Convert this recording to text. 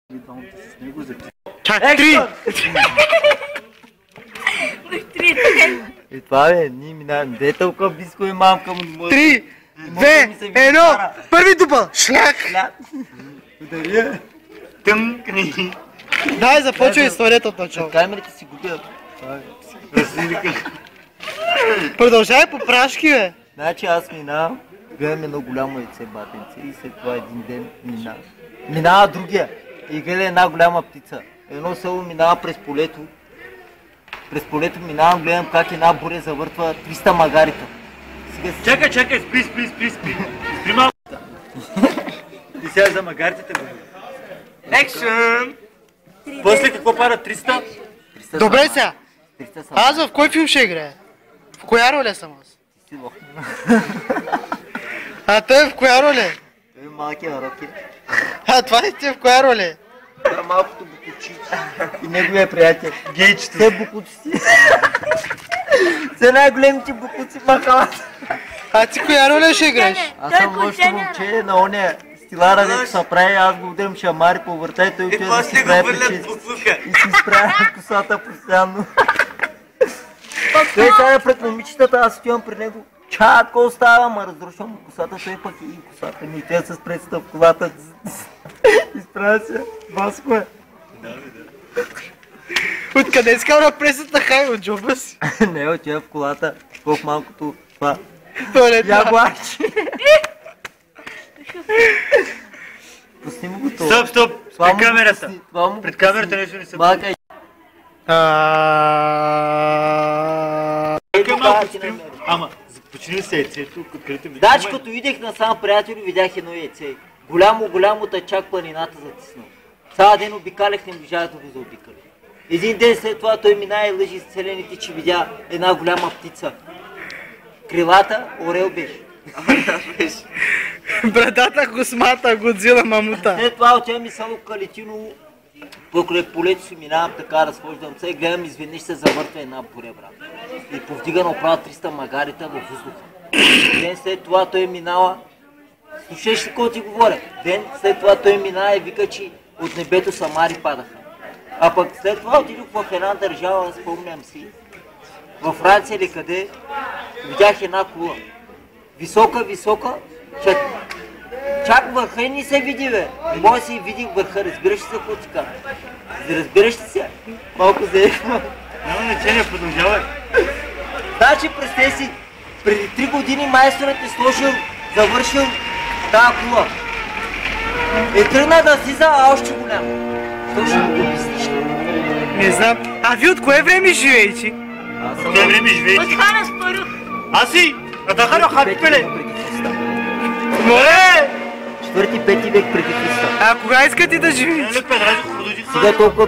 Три! И това е, ние минаваме. Де толкова близко и мамка му. 3, 2, 1, първи дупъл! Шляк! Ударя. Тъмкни. Дай, започва историята от начало. Камерите си губят. Продължай по прашки, бе. Значи аз минавам, гледам едно голямо яйце батенце и след това един ден минава другия и гледа една голяма птица. Едно село минава през полето. През полето минавам, гледам как една буря завъртва 300 магарита. Чакай, спри малко. И сега за магаритите го. Екшън! После какво пара 300? Добре сега. Аз в кой филм ще играе? В коя роля съм аз? А той в коя роля? Той е малкият Роки. А това е ти в коя роля? Това е малкото букучи. И неговия приятел. Гейчето. Все букуци си. Все най-големите букуци в махалата. А ти коя роля ще играеш? Аз съм лошото момче на ония стилара, дето се прави, аз го удрям шамари по врата и той отива да си прави прически. И си изправя косата постоянно. Той сега пред момичетата, аз стоям при него. Чатко остава, ма разрушвам му косата, той пък и косата ми. Тя с прецата в колата. Изправя се. Васко е. Откъде си кара пресата, хай, от джоба си? Не, отива в колата. В малкото това. Ягуарче. Пусти му го това. Стоп! Пред камерата. Пред камерата нещо не се Малка е. Ама, почини се яйцето, открите ми. Значи като видях на сам приятел, видях едно яйце. Голямо чак планината затиснал. Цял ден обикалях, не можах да го заобикали. Един ден след това той мина и лъжи с целените, че видя една голяма птица. Крилата, орел беше. Брадата, космата, Годзила, мамута. След това отивам и само Калетиново. Покрай полето си минавам така, разхождам се и гледам, изведнъж се завъртва една буря, брат. И повдига направо 300 магарита във въздуха. Ден след това той минава, слушаш ли какво ти говоря? Ден след това той минава и вика, че от небето самари падаха. А пък след това отидох в една държава, спомням си, във Франция или къде, видях една кула. Висока, чак върха и не се види, бе. Може си видих върха, разбираш ли се какво ти казвам? Разбираш ли се? Малко заехма. Няма значение, продължавай. Значи представи си, преди 3 години майсторът е завършил тази кула. Тръгна да слиза, а още голямо. Що ще го обясниш? Не знам. А ви от кое време живеете? От кое време живеете? От Хана Спарюх. Аси! А да хана хапипеле! Море! 4-5 век преди Христа. А кога искате да живеете? Лек педрази хододи. Сега толкова